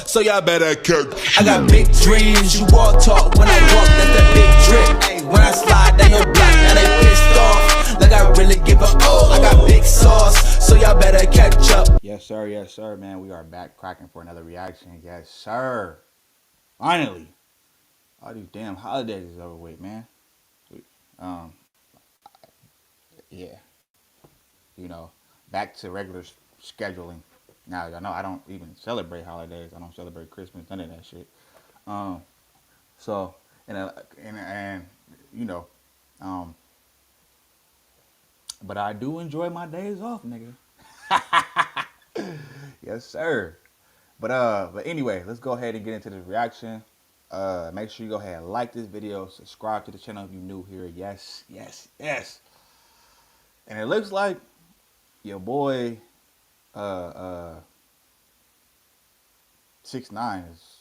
so y'all better cook. I got big dreams, you walk talk when I walk, that's that big drip. Ay, when I slide down your block, now they pissed off, like I really give a oh. I got big sauce, so y'all better catch up. Yes sir, man. We are back cracking for another reaction. Yes sir. Finally, all these damn holidays is over with, man. Um, yeah, you know, back to regular scheduling. Now, I know I don't even celebrate holidays. I don't celebrate Christmas, none of that shit. So, and you know, but I do enjoy my days off, nigga. Yes, sir. But anyway, let's go ahead and get into this reaction. Make sure you go ahead and like this video, subscribe to the channel if you're new here. Yes. And it looks like your boy 6ix9ine is,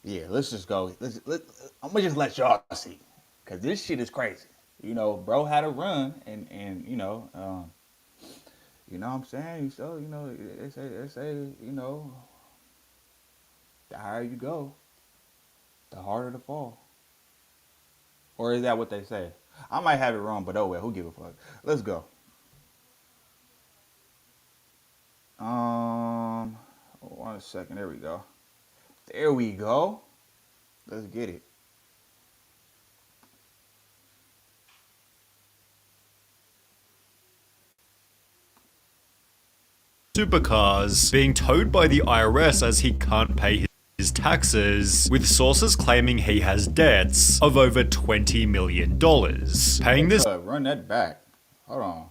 yeah, let's just go. I'm gonna just let y'all see, cause this shit is crazy. You know, bro had a run, and you know what I'm saying? So, you know, they say, you know, the higher you go, the harder to fall. Or is that what they say? I might have it wrong, but oh well, who give a fuck? Let's go. 1 second, there we go. There we go. Let's get it. Supercars being towed by the IRS as he can't pay his taxes, with sources claiming he has debts of over $20 million. Paying this. Run that back. Hold on.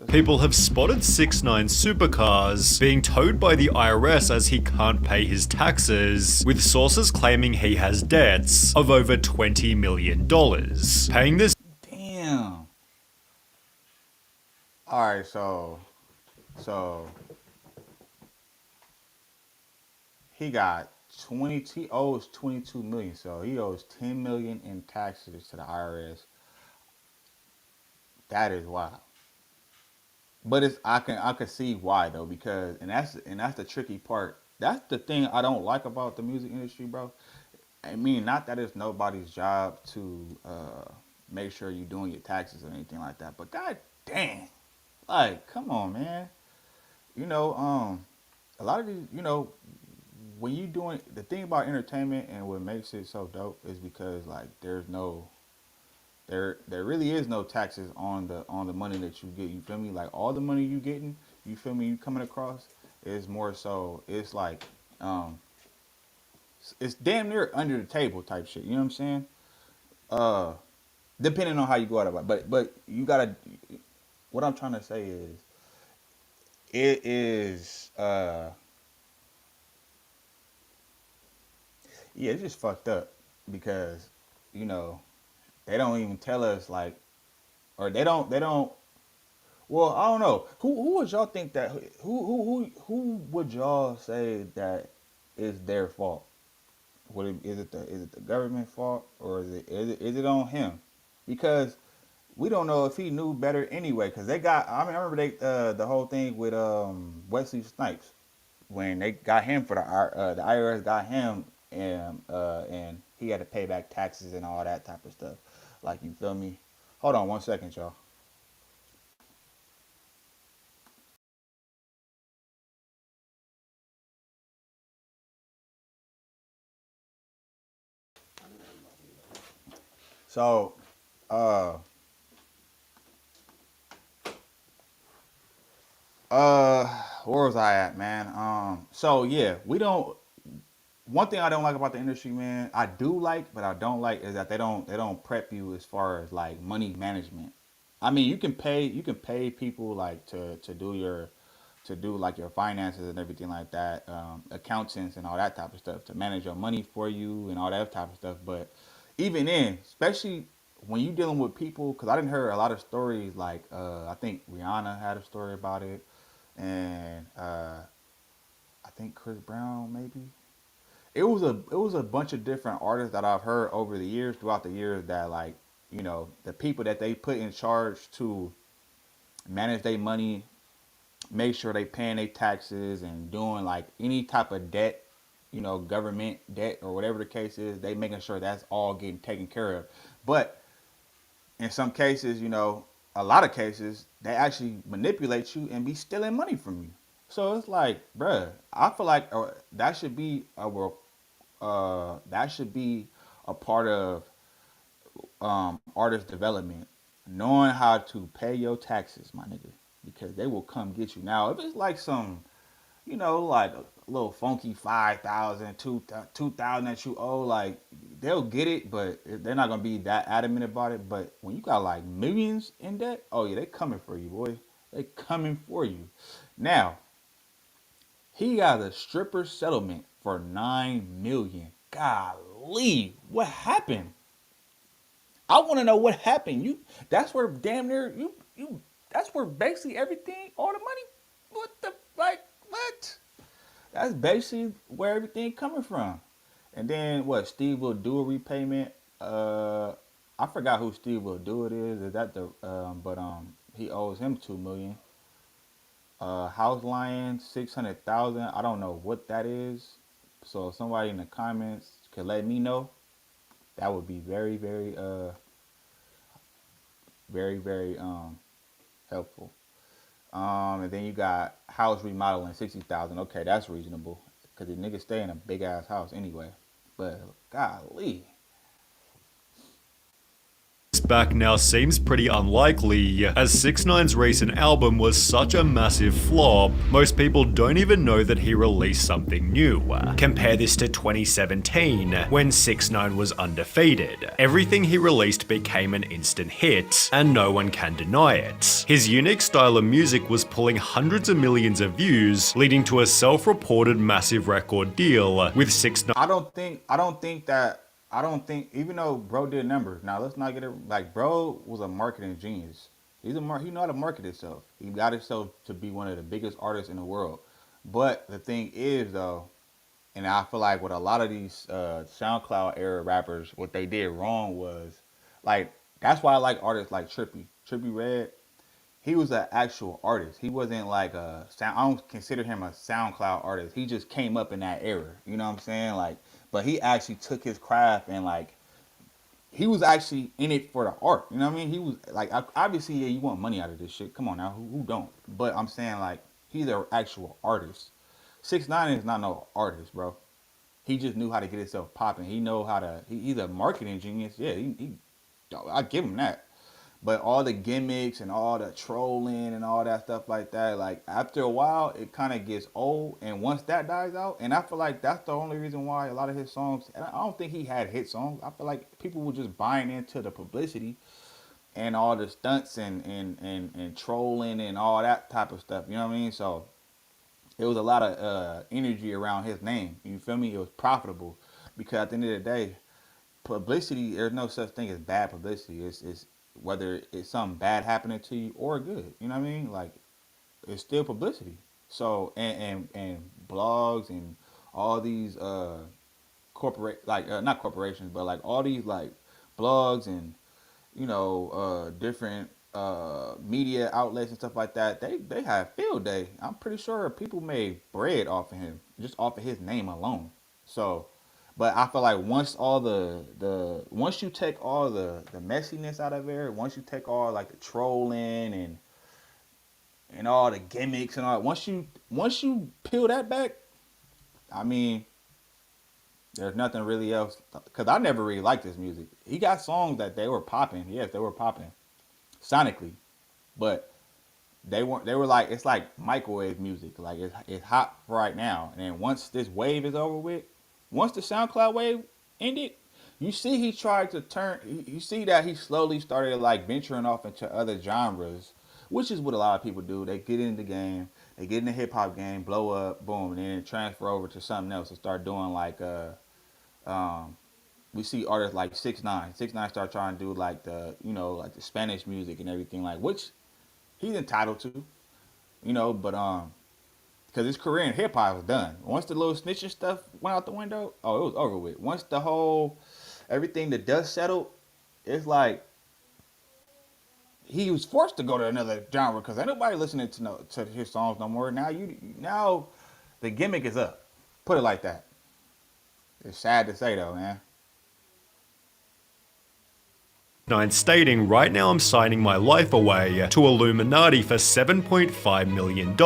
People have spotted 6ix9ine supercars being towed by the IRS as he can't pay his taxes, with sources claiming he has debts of over $20 million. Paying this. Damn. Alright, so he got he owes 22 million, so he owes 10 million in taxes to the IRS. That is wild. But I can see why though, because and that's the tricky part. That's the thing I don't like about the music industry, bro. I mean, not that it's nobody's job to make sure you're doing your taxes or anything like that, but god dang, like, come on, man. You know, a lot of these, you know, when you doing the thing about entertainment and what makes it so dope is because like there really is no taxes on the money that you get. You feel me? Like all the money you getting, you feel me, you coming across is more so it's like it's damn near under the table type shit. You know what I'm saying? Depending on how you go out about it. But you gotta, what I'm trying to say is it is yeah, it's just fucked up because, you know, they don't even tell us like, or they don't. Well, I don't know. Who would y'all think that? Who would y'all say that is their fault? Is it the government fault, or is it on him? Because we don't know if he knew better anyway. Because they got, I remember the whole thing with Wesley Snipes when they got him for the IRS got him, and he had to pay back taxes and all that type of stuff. Like, you feel me? Hold on 1 second, y'all. So, where was I at, man? So yeah, we don't. One thing I don't like about the industry, man, I do like, but I don't like is that they don't prep you as far as like money management. I mean, you can pay people like to do like your finances and everything like that, accountants and all that type of stuff to manage your money for you and all that type of stuff. But even then, especially when you dealing with people, because I didn't hear a lot of stories like I think Rihanna had a story about it, and I think Chris Brown maybe. It was a bunch of different artists that I've heard over the years, throughout the years, that like, you know, the people that they put in charge to manage their money make sure they paying their taxes and doing like any type of debt, government debt or whatever the case is. They making sure that's all getting taken care of. But in some cases, a lot of cases, they actually manipulate you and be stealing money from you. So it's like, bruh, I feel like that should be a part of artist development, knowing how to pay your taxes, my nigga, because they will come get you. Now, if it's like some, like a little funky 5,000, 2,000 that you owe, like they'll get it, but they're not gonna be that adamant about it. But when you got like millions in debt, oh yeah, they coming for you, boy. They coming for you. Now, he got a stripper settlement for 9 million. Golly, what happened? I want to know what happened. That's where damn near that's where basically everything, all the money, what the, like, what? That's basically where everything coming from. And then what? Steve will do a repayment. I forgot who Steve will do it is. Is that the but he owes him 2 million. House Lion 600,000. I don't know what that is. So if somebody in the comments could let me know, that would be very, very very, very helpful. And then you got house remodeling 60,000. Okay, that's reasonable because the niggas stay in a big ass house anyway. But golly, back now seems pretty unlikely, as 6ix9ine's recent album was such a massive flop, most people don't even know that he released something new. Compare this to 2017, when 6ix9ine was undefeated. Everything he released became an instant hit, and no one can deny it. His unique style of music was pulling hundreds of millions of views, leading to a self-reported massive record deal with 6ix9ine. I don't think, even though bro did numbers, now let's not get it, like bro was a marketing genius. He know how to market himself. He got himself to be one of the biggest artists in the world. But the thing is though, and I feel like with a lot of these SoundCloud era rappers, what they did wrong was, like, that's why I like artists like Trippie Redd. He was an actual artist. He wasn't like a sound. I don't consider him a SoundCloud artist. He just came up in that era. You know what I'm saying? Like, but he actually took his craft and like he was actually in it for the art. You know what I mean? He was like, obviously, yeah, you want money out of this shit. Come on now, who don't? But I'm saying like he's an actual artist. 6ix9ine is not no artist, bro. He just knew how to get himself popping. He know how to. He's a marketing genius. Yeah, I give him that. But all the gimmicks and all the trolling and all that stuff like that, like after a while, it kind of gets old. And once that dies out, and I feel like that's the only reason why a lot of his songs, and I don't think he had hit songs. I feel like people were just buying into the publicity and all the stunts and trolling and all that type of stuff. You know what I mean? So it was a lot of energy around his name. You feel me? It was profitable because at the end of the day, publicity, there's no such thing as bad publicity. It's whether it's something bad happening to you or good. You know what I mean? Like, it's still publicity. So and blogs and all these not corporations, but like all these like blogs and different media outlets and stuff like that, they have field day. I'm pretty sure people made bread off of him, just off of his name alone. So, but I feel like once once you take all the messiness out of there, once you take all like the trolling and all the gimmicks and all, once you peel that back, I mean, there's nothing really else. Cause I never really liked his music. He got songs that they were popping. Yes, they were popping sonically, but they weren't. They were like, it's like microwave music. Like it's hot right now, and then once this wave is over with, once the SoundCloud wave ended, you see he tried to turn. You see that he slowly started like venturing off into other genres, which is what a lot of people do. They get in the game, they get in the hip hop game, blow up, boom, and then transfer over to something else and start doing like we see artists like 6ix9ine. 6ix9ine start trying to do like like the Spanish music and everything, like, which he's entitled to, but because his career in hip hop was done. Once the little snitching stuff went out the window, oh, it was over with. Once the whole everything, the dust settled, it's like he was forced to go to another genre because ain't nobody listening to his songs no more. Now the gimmick is up. Put it like that. It's sad to say though, man. 6ix9ine stating, right now I'm signing my life away to Illuminati for $7.5 million.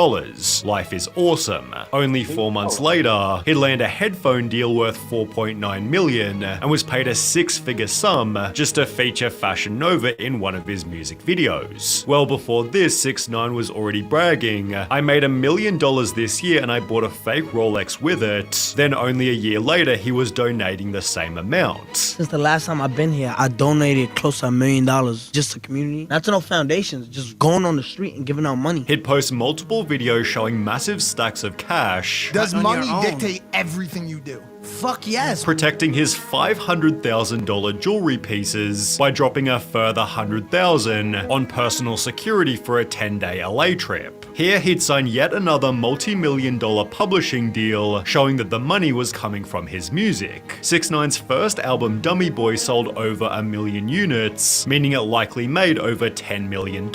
Life is awesome. Only 4 months later, he'd land a headphone deal worth $4.9 million and was paid a 6-figure sum just to feature Fashion Nova in one of his music videos. Well before this, 6ix9ine was already bragging, I made $1 million this year and I bought a fake Rolex with it. Then only a year later, he was donating the same amount. Since the last time I've been here, I donated close to $1 million just to community. Not to no foundations, just going on the street and giving out money. He'd post multiple videos showing massive stacks of cash. Does on money your own. dictate everything you do? Fuck yes. Protecting his $500,000 jewelry pieces by dropping a further $100,000 on personal security for a 10-day LA trip. Here he'd sign yet another multi-million-dollar publishing deal showing that the money was coming from his music. 6ix9ine's first album Dummy Boy sold over 1 million units, meaning it likely made over $10 million.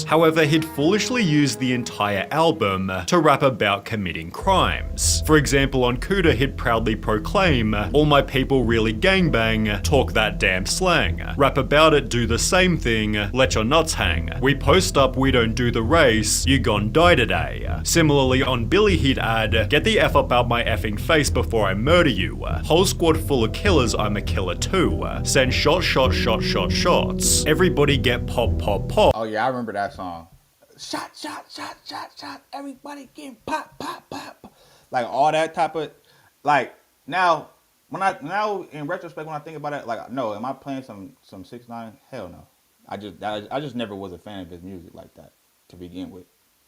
However, he'd foolishly used the entire album to rap about committing crimes. For example, on Cuda he'd proudly proclaim, all my people really gangbang, talk that damn slang. Rap about it, do the same thing, let your nuts hang. We post up, we don't do the race, you gon' die today. Similarly on Billy he'd add, get the F up out my effing face before I murder you. Whole squad full of killers, I'm a killer too. Send shots. Everybody get pop. Oh yeah, I remember that song. Shot, everybody get pop. Like all that type of, like, now in retrospect when I think about it, like, no, am I playing some 6ix9ine? Hell no. I just never was a fan of his music like that to begin with.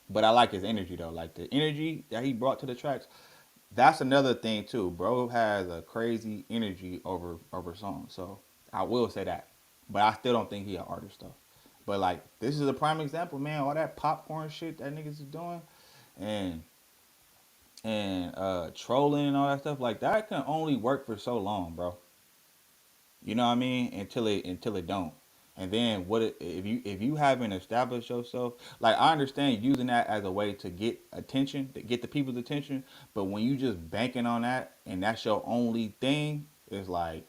But I like his energy though. Like the energy that he brought to the tracks. That's another thing too. Bro has a crazy energy over songs. So I will say that. But I still don't think he an artist though. But like this is a prime example, man. All that popcorn shit that niggas is doing and trolling and all that stuff, like that can only work for so long, bro. You know what I mean? Until it don't. And then if you haven't established yourself, like I understand using that as a way to get attention, to get the people's attention, but when you just banking on that and that's your only thing, it's like,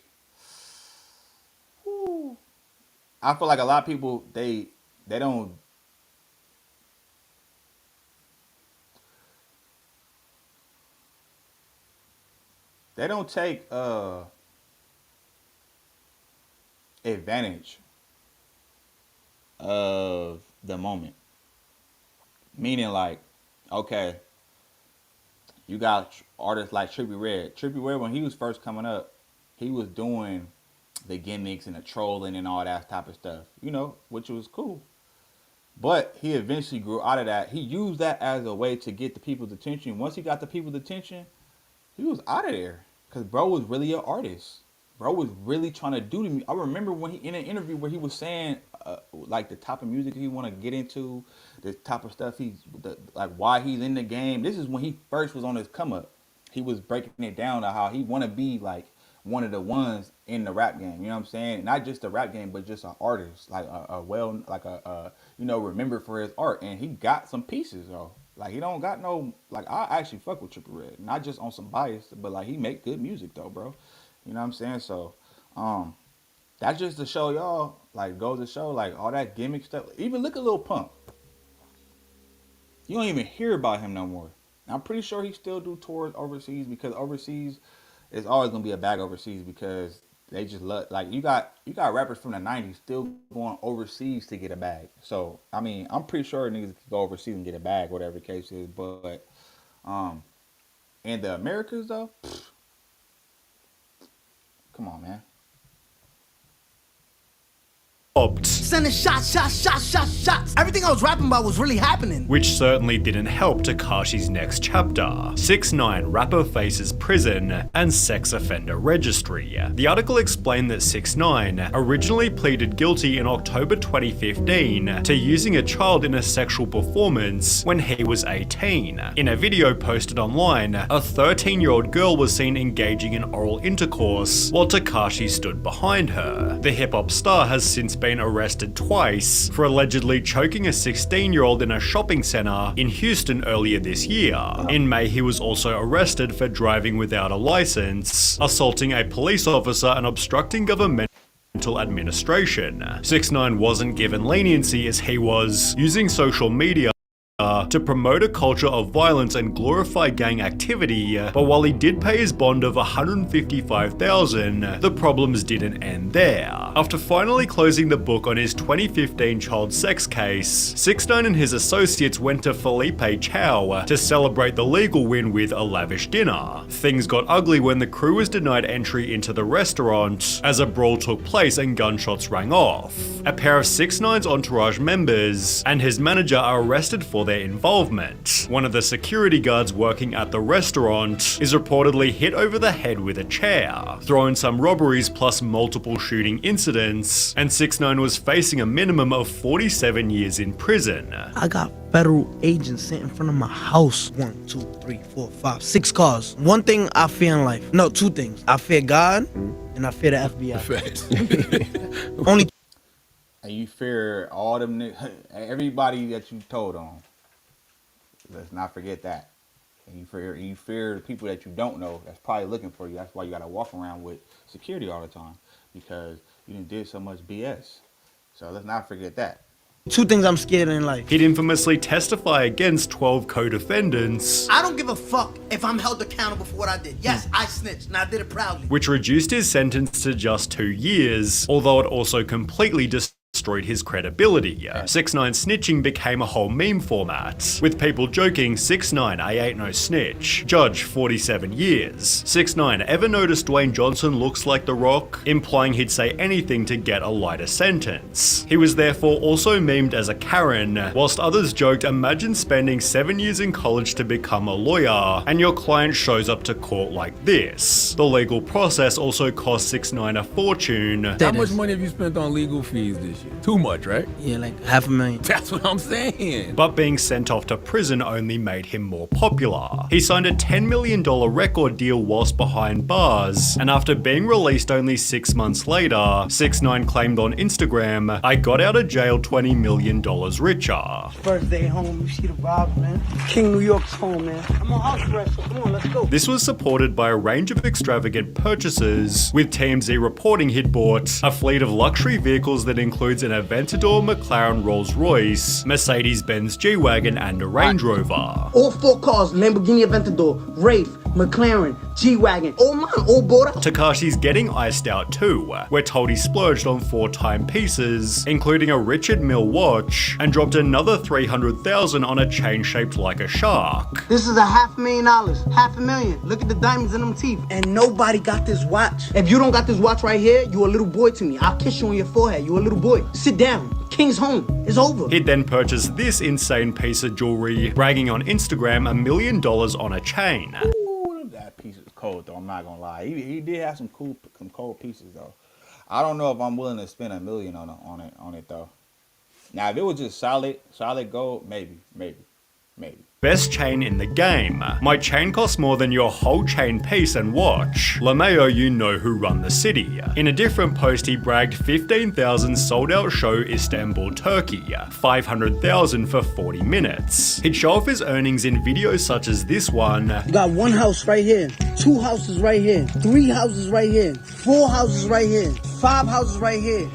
whew. I feel like a lot of people they don't take advantage of the moment. Meaning like, okay, you got artists like Trippie Redd. Trippie Redd, when he was first coming up, he was doing the gimmicks and the trolling and all that type of stuff, you know, which was cool. But he eventually grew out of that. He used that as a way to get the people's attention. Once he got the people's attention, he was out of there. Because bro was really an artist. Bro was really trying to do to me. I remember when he in an interview where he was saying like the type of music he want to get into, the type of stuff like why he's in the game. This is when he first was on his come up. He was breaking it down to how he want to be like one of the ones in the rap game. You know what I'm saying? Not just the rap game, but just an artist, like remembered for his art. And he got some pieces though. Like he don't got no, like I actually fuck with Trippie Redd, not just on some bias, but like he make good music though, bro. You know what I'm saying? So, that's just to show y'all, like goes to show, like all that gimmick stuff. Even look at Lil Pump. You don't even hear about him no more. I'm pretty sure he still do tours overseas because overseas is always gonna be a bag overseas because they just love, like you got rappers from the 90s still going overseas to get a bag. So I mean, I'm pretty sure niggas can go overseas and get a bag, whatever the case is. But in the Americas though, come on, man. Sending shots. Everything I was rapping about was really happening. Which certainly didn't help Tekashi's next chapter. 6ix9ine rapper faces prison and sex offender registry. The article explained that 6ix9ine originally pleaded guilty in October 2015 to using a child in a sexual performance when he was 18. In a video posted online, a 13-year-old girl was seen engaging in oral intercourse while Tekashi stood behind her. The hip-hop star has since been been arrested twice for allegedly choking a 16-year-old in a shopping center in Houston earlier this year. In May, he was also arrested for driving without a license, assaulting a police officer and obstructing governmental administration. 6ix9ine wasn't given leniency as he was using social media to promote a culture of violence and glorify gang activity, but while he did pay his bond of $155,000, the problems didn't end there. After finally closing the book on his 2015 child sex case, 6ix9ine and his associates went to Felipe Chow to celebrate the legal win with a lavish dinner. Things got ugly when the crew was denied entry into the restaurant as a brawl took place and gunshots rang off. A pair of 6ix9ine's entourage members and his manager are arrested for their involvement. One of the security guards working at the restaurant is reportedly hit over the head with a chair, thrown some robberies plus multiple shooting incidents, and 6ix9ine was facing a minimum of 47 years in prison. I got federal agents sitting in front of my house. 1, 2, 3, 4, 5, 6 cars. One thing I fear in life. No, 2 things. I fear God and I fear the FBI. Only. And you fear all them everybody that you told on. Let's not forget that. And you fear the people that you don't know that's probably looking for you. That's why you gotta walk around with security all the time, because you did so much BS. So let's not forget that. 2 things I'm scared in life. He'd infamously testify against 12 co-defendants, I don't give a fuck if I'm held accountable for what I did. Yes, I snitched, and I did it proudly. which reduced his sentence to just 2 years, although it also completely destroyed his credibility. 6ix9ine snitching became a whole meme format, with people joking, 6ix9ine, I ain't no snitch. Judge, 47 years. 6ix9ine, ever noticed Dwayne Johnson looks like The Rock? Implying he'd say anything to get a lighter sentence. He was therefore also memed as a Karen, whilst others joked, imagine spending 7 years in college to become a lawyer, and your client shows up to court like this. The legal process also cost 6ix9ine a fortune. How much money have you spent on legal fees this year? Too much, right? Yeah, like $500,000. That's what I'm saying. But being sent off to prison only made him more popular. He signed a $10 million record deal whilst behind bars, and after being released only 6 months later, 6ix9ine claimed on Instagram, I got out of jail $20 million richer. First day home, you see the vibes, man. King New York's home, man. I'm on house arrest, so come on, let's go. This was supported by a range of extravagant purchases, with TMZ reporting he'd bought a fleet of luxury vehicles that includes an Aventador McLaren Rolls-Royce, Mercedes-Benz G-Wagon, and a Range Rover. All 4 cars, Lamborghini Aventador, Wraith, McLaren, G-Wagon, all mine, all bought up. Tekashi's getting iced out too. We're told he splurged on 4 timepieces, including a Richard Mille watch, and dropped another $300,000 on a chain shaped like a shark. This is a $500,000, $500,000. Look at the diamonds in them teeth. And nobody got this watch. If you don't got this watch right here, you a little boy to me. I'll kiss you on your forehead. You a little boy. Sit down. King's home. It's over. He'd then purchased this insane piece of jewelry, bragging on Instagram $1 million on a chain. Ooh, that piece is cold though. I'm not gonna lie. He did have some cold pieces though. I don't know if I'm willing to spend $1 million on it though. Now if it was just solid gold, maybe. Best chain in the game. My chain costs more than your whole chain piece and watch. LeMayo, you know who run the city. In a different post, he bragged 15,000 sold out show Istanbul, Turkey, 500,000 for 40 minutes. He'd show off his earnings in videos such as this one. You got 1 house right here, 2 houses right here, 3 houses right here, 4 houses right here, 5 houses right here.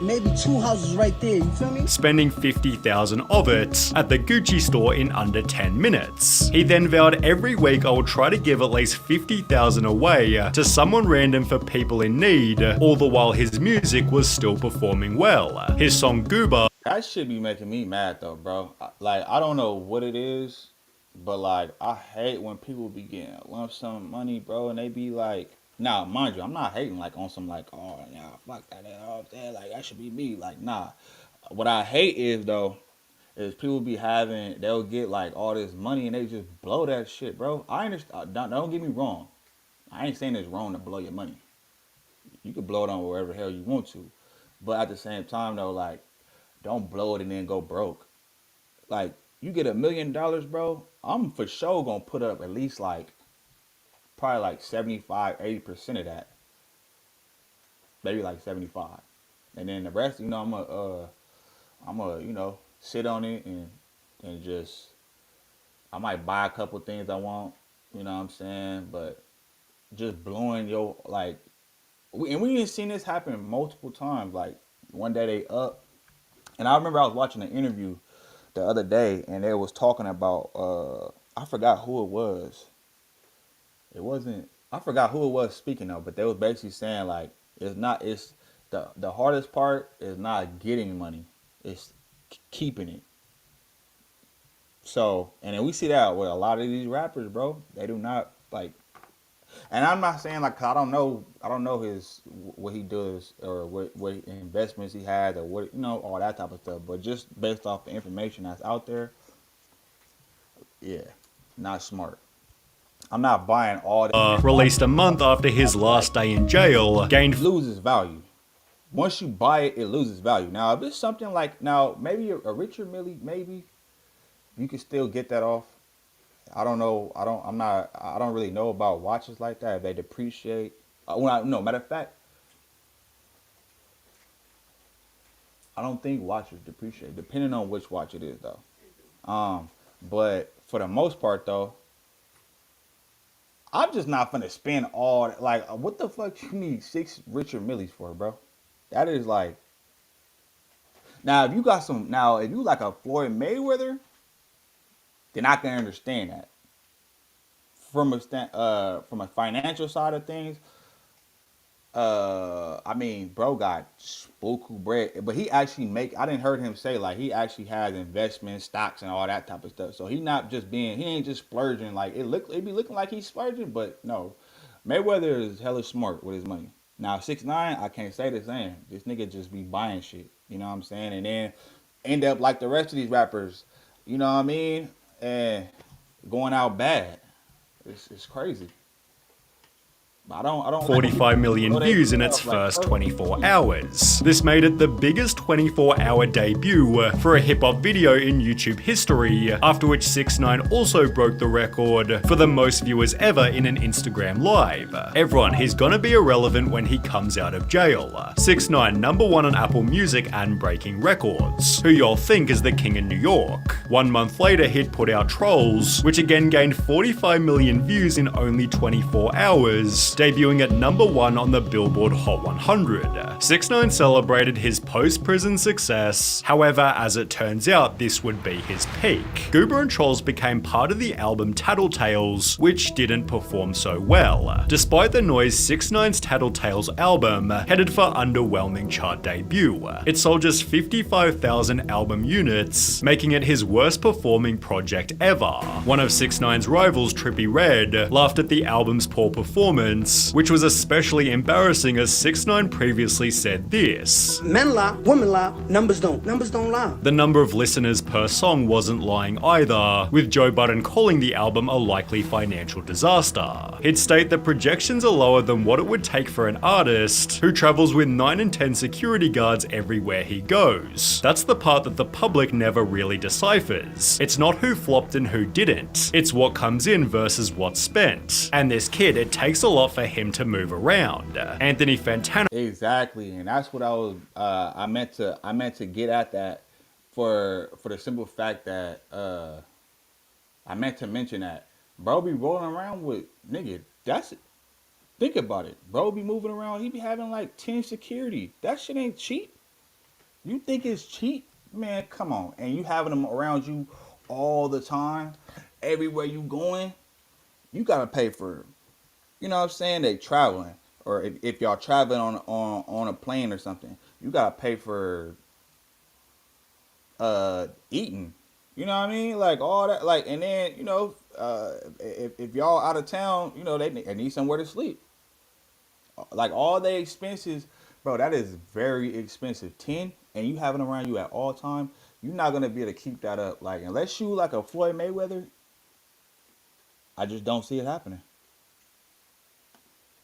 Maybe 2 houses right there, you feel me? Spending 50,000 of it at the Gucci store in under 10 minutes. He then vowed every week I will try to give at least 50,000 away to someone random for people in need, all the while his music was still performing well. His song Gooba. That shit be making me mad though, bro. Like, I don't know what it is, but like, I hate when people be getting lump sum money, bro, and they be like, now, mind you, I'm not hating like on some like, oh, yeah, fuck that, all that, like, that should be me. Like, nah. What I hate is, though, is people be having, they'll get like all this money and they just blow that shit, bro. I understand, don't get me wrong. I ain't saying it's wrong to blow your money. You can blow it on wherever the hell you want to. But at the same time, though, like, don't blow it and then go broke. Like, you get $1 million, bro, I'm for sure gonna put up at least like, probably like 75, 80% of that. Maybe like 75. and then the rest, I'm gonna, sit on it and just, I might buy a couple things I want, you know what I'm saying? But just blowing your, like, we even seen this happen multiple times. Like, one day they up, and I remember I was watching an interview the other day, and they was talking about, I forgot who it was. It wasn't, I forgot who it was speaking of, but they was basically saying, like, it's the hardest part is not getting money, it's keeping it. So, and then we see that with a lot of these rappers, bro. They do not, like, and I'm not saying, like, 'cause I don't know his, what he does, or what investments he has, or what, all that type of stuff. But just based off the information that's out there, yeah, not smart. I'm not buying all that. Released a month after his last day in jail, gained It loses value. Once you buy it, it loses value. Now, if it's something like, now maybe a Richard Mille, maybe you can still get that off. I don't know. I don't really know about watches like that. If they depreciate. No, matter of fact, I don't think watches depreciate, depending on which watch it is, though. But for the most part, though, I'm just not finna spend all that. Like, what the fuck you need 6 Richard Milles for, bro? That is like, now if you like a Floyd Mayweather, then I can understand that. From a financial side of things, I mean, bro got buku bread, but he actually I didn't heard him say, like, he actually has investments, stocks, and all that type of stuff. So he ain't just splurging. Like, it be looking like he's splurging, but no, Mayweather is hella smart with his money. Now 6ix9ine, I can't say the same. This nigga just be buying shit, you know what I'm saying, and then end up like the rest of these rappers, you know what I mean, and going out bad. It's crazy. I don't 45 million views in its first 24 hours. This made it the biggest 24-hour debut for a hip-hop video in YouTube history, after which 6ix9ine also broke the record for the most viewers ever in an Instagram live. Everyone, he's gonna be irrelevant when he comes out of jail. 6ix9ine, #1 on Apple Music and breaking records. Who y'all think is the king in New York? 1 month later, he'd put out Trolls, which again gained 45 million views in only 24 hours. Debuting at #1 on the Billboard Hot 100. 6ix9ine celebrated his post-prison success. However, as it turns out, this would be his peak. Goober and Trolls became part of the album Tattletales, which didn't perform so well. Despite the noise, 6ix9ine's Tattletales album headed for underwhelming chart debut. It sold just 55,000 album units, making it his worst performing project ever. One of 6ix9ine's rivals, Trippie Redd, laughed at the album's poor performance, which was especially embarrassing as 6ix9ine previously said this: Men lie, women lie, numbers don't lie. The number of listeners per song wasn't lying either, with Joe Budden calling the album a likely financial disaster. He'd state that projections are lower than what it would take for an artist who travels with 9 and 10 security guards everywhere he goes. That's the part that the public never really deciphers. It's not who flopped and who didn't, it's what comes in versus what's spent. And this kid, it takes a lot for him to move around. Anthony Fantano. Exactly, and that's what I meant to get at that, for the simple fact that I meant to mention that bro be rolling around with, nigga, that's it. Think about it. Bro be moving around, he be having like 10 security. That shit ain't cheap. You think it's cheap? Man, come on. And you having them around you all the time, everywhere you going, you gotta pay for, you know what I'm saying, they traveling. Or if y'all traveling on a plane or something, you gotta pay for eating. You know what I mean? Like all that, like, and then, if y'all out of town, they need somewhere to sleep. Like all the expenses, bro, that is very expensive. 10, and you having around you at all time, you're not gonna be able to keep that up. Like, unless you like a Floyd Mayweather, I just don't see it happening.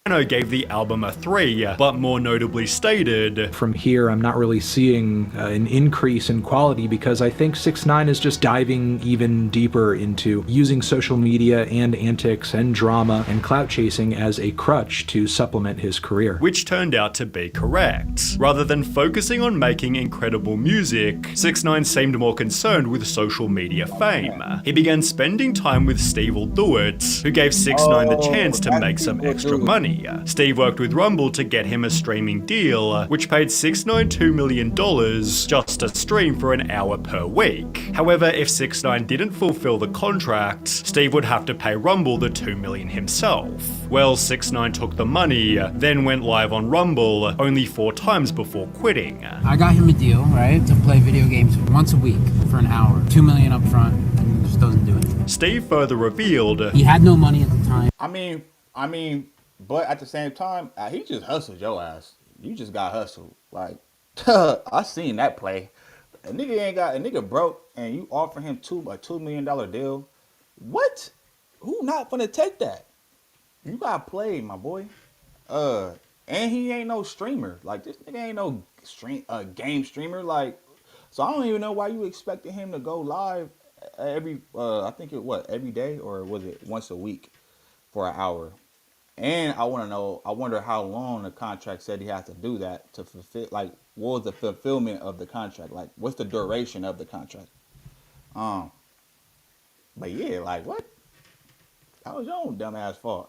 gave the album a 3, but more notably stated, "From here, I'm not really seeing an increase in quality because I think 6ix9ine is just diving even deeper into using social media and antics and drama and clout chasing as a crutch to supplement his career." Which turned out to be correct. Rather than focusing on making incredible music, 6ix9ine seemed more concerned with social media fame. He began spending time with Steve Will Do It, who gave 6ix9ine the chance to make some extra money. Steve worked with Rumble to get him a streaming deal, which paid 6ix9ine $2 million just to stream for an hour per week. However, if 6ix9ine didn't fulfill the contract, Steve would have to pay Rumble the $2 million himself. Well, 6ix9ine took the money, then went live on Rumble only 4 times before quitting. I got him a deal, right, to play video games once a week for an hour. $2 million up front, and he just doesn't do it. Steve further revealed, he had no money at the time. I mean, but at the same time, he just hustled your ass. You just got hustled. Like, I seen that play. A nigga broke, and you offer him a $2 million deal. What? Who not gonna take that? You got played, my boy. And he ain't no streamer. Like, this nigga ain't no game streamer. Like, so I don't even know why you expected him to go live every day, or was it once a week for an hour? And I wonder how long the contract said he has to do that to fulfill, like, what was the fulfillment of the contract? Like, what's the duration of the contract? But yeah, like, what? That was your own dumbass fault.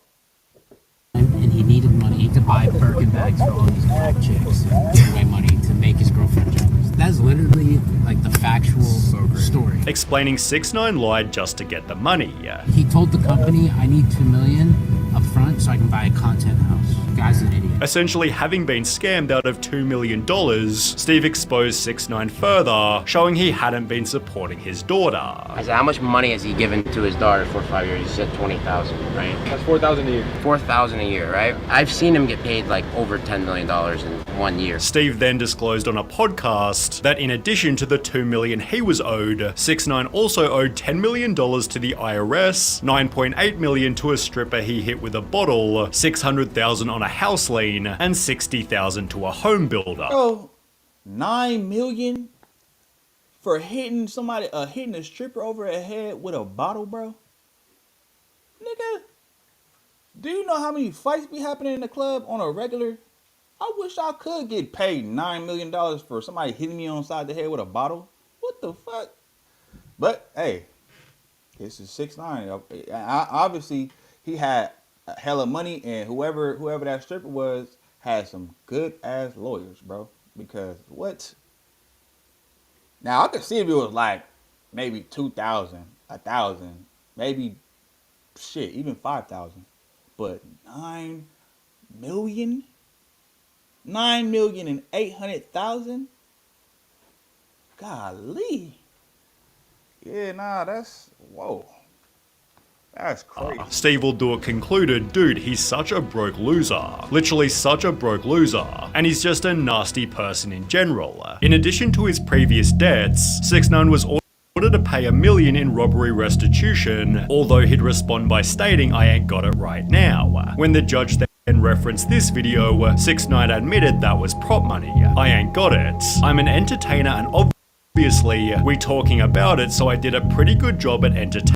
And he needed money to buy Birkin bags for all these black chicks and give away money to make his girlfriend jealous. That's literally like the factual story. Explaining 6ix9ine lied just to get the money. He told the company, I need $2 million up front so I can buy a content house. The guy's an idiot. Essentially, having been scammed out of $2 million, Steve exposed 6ix9ine further, showing he hadn't been supporting his daughter. I said, how much money has he given to his daughter for 5 years? He said $20,000, right? That's $4,000 a year. $4,000 a year, right? I've seen him get paid like over $10 million in 1 year. Steve then disclosed on a podcast that in addition to the $2 million he was owed, 6ix9ine also owed $10 million to the IRS, $9.8 million to a stripper he hit with a bottle, $600,000 on a house lien, and $60,000 to a home builder. Bro, $9 million for hitting a stripper over the head with a bottle, bro? Nigga, do you know how many fights be happening in the club on a regular? I wish I could get paid $9 million for somebody hitting me on the side of the head with a bottle. What the fuck? But hey, this is 6ix9ine. Obviously, he had a hell of money, and whoever that stripper was had some good ass lawyers, bro. Because what? Now I could see if it was like maybe 2,000, 1,000, maybe shit, even 5,000. But 9 million? 9,800,000? Golly. Yeah, nah, whoa. That's crazy. Steve Will Do It concluded, dude, he's such a broke loser. Literally such a broke loser. And he's just a nasty person in general. In addition to his previous debts, 6ix9ine was ordered to pay $1 million in robbery restitution, although he'd respond by stating, I ain't got it right now. When the judge then referenced this video, 6ix9ine admitted that was prop money. I ain't got it. I'm an entertainer and obviously we talking about it, so I did a pretty good job at entertaining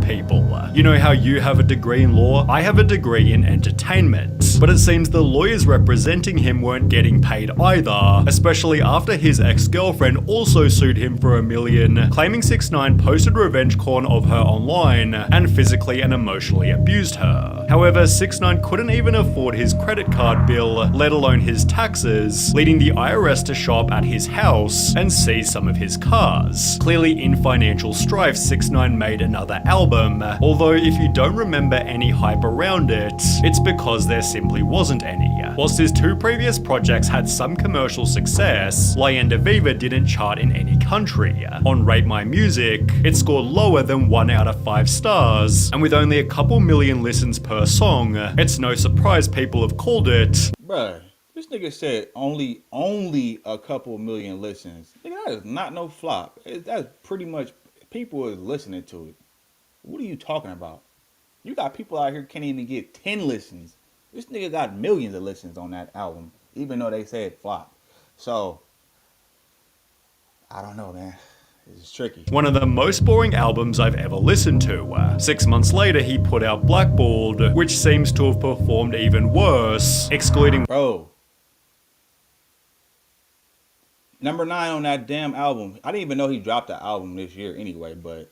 people. You know how you have a degree in law? I have a degree in entertainment. But it seems the lawyers representing him weren't getting paid either, especially after his ex-girlfriend also sued him for $1 million, claiming 6ix9ine posted revenge porn of her online and physically and emotionally abused her. However, 6ix9ine couldn't even afford his credit card bill, let alone his taxes, leading the IRS to show up at his house and seize some of his cars. Clearly in financial strife, 6ix9ine made another album, although if you don't remember any hype around it, it's because there simply wasn't any. Whilst his 2 previous projects had some commercial success, Leyenda Viva didn't chart in any country. On Rate My Music, it scored lower than 1 out of 5 stars, and with only a couple million listens per song, it's no surprise people have called it. Bruh, this nigga said only a couple million listens. Nigga, that is not no flop. That's pretty much people is listening to it. What are you talking about? You got people out here can't even get 10 listens. This nigga got millions of listens on that album, even though they say it flopped. So, I don't know, man. It's tricky. One of the most boring albums I've ever listened to. 6 months later, he put out Blackballed, which seems to have performed even worse, excluding... Bro. Number 9 on that damn album. I didn't even know he dropped the album this year anyway, but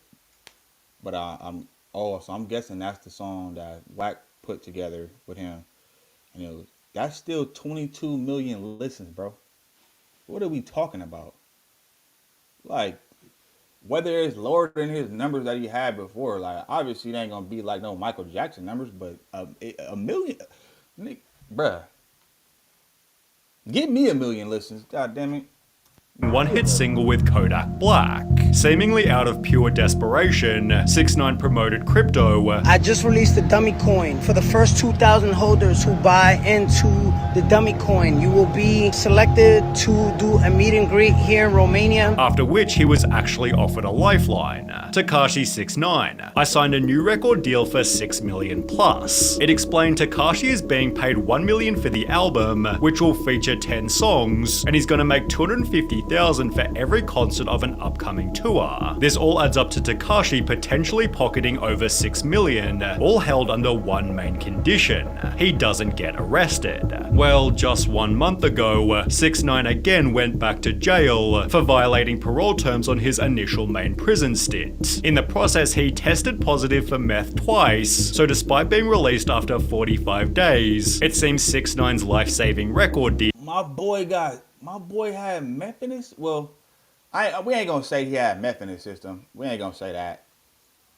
I'm guessing that's the song that Wack put together with him. And that's still 22 million listens, bro. What are we talking about? Like, whether it's lower than his numbers that he had before, like, obviously it ain't gonna be like no Michael Jackson numbers, but a million, bruh. Give me a million listens, god damn it. One-hit single with Kodak Black. Seemingly out of pure desperation, 6ix9ine promoted crypto. I just released the dummy coin. For the first 2,000 holders who buy into the dummy coin, you will be selected to do a meet and greet here in Romania. After which he was actually offered a lifeline. Tekashi 6ix9ine. I signed a new record deal for $6 million plus. It explained Tekashi is being paid $1 million for the album, which will feature 10 songs, and he's gonna make $250,000 for every concert of an upcoming tour. This all adds up to Tekashi potentially pocketing over $6 million, all held under one main condition: he doesn't get arrested. Well, just 1 month ago, 6ix9ine again went back to jail for violating parole terms on his initial main prison stint. In the process, he tested positive for meth twice, so despite being released after 45 days, it seems 6ix9ine's life-saving record deal. My boy had meth in his... Well, we ain't gonna say he had meth in his system. We ain't gonna say that.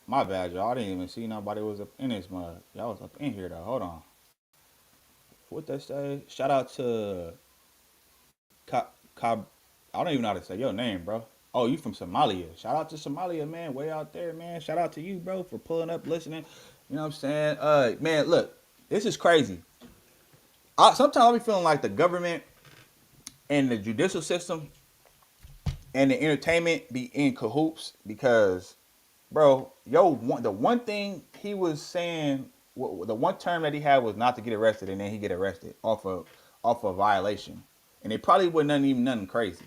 My bad, y'all. I didn't even see nobody was up in this mud. Y'all was up in here, though. Hold on. What they say? Shout out to... I don't even know how to say your name, bro. Oh, you from Somalia. Shout out to Somalia, man. Way out there, man. Shout out to you, bro, for pulling up, listening. You know what I'm saying? Man, look. This is crazy. Sometimes I be feeling like the government and the judicial system and the entertainment be in cahoots, because, bro, the one thing he was saying, the one term that he had was not to get arrested, and then he get arrested off a violation, and it probably wasn't even nothing crazy.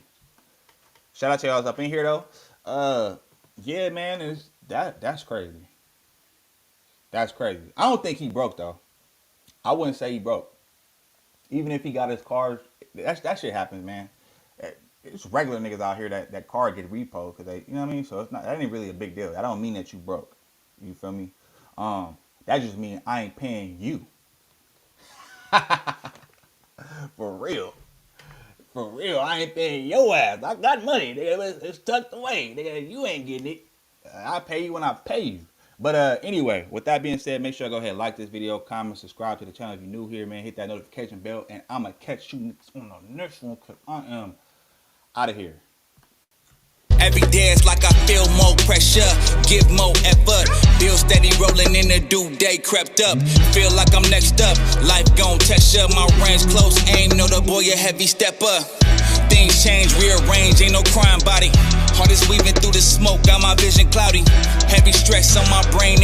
Shout out to y'all up in here though. Yeah, man, that's crazy. That's crazy. I don't think he broke though. I wouldn't say he broke. Even if he got his car, that shit happens, man. It's regular niggas out here that car get repoed because they, you know what I mean? So that ain't really a big deal. That don't mean that you broke. You feel me? That just means I ain't paying you. For real. For real, I ain't paying your ass. I got money, nigga. It's tucked away, nigga. You ain't getting it. I pay you when I pay you. But anyway, with that being said, make sure to go ahead and like this video, comment, subscribe to the channel if you're new here, man. Hit that notification bell, and I'm going to catch you on the next one because I am out of here. Every day it's like I feel more pressure, give more effort. Bill steady rolling in the due day crept up. Feel like I'm next up, life gon' test ya. My range close, aim, know the boy a heavy stepper. Things change, rearrange, ain't no crime body. Heart is weaving through the smoke, got my vision cloudy. Heavy stress on my brain.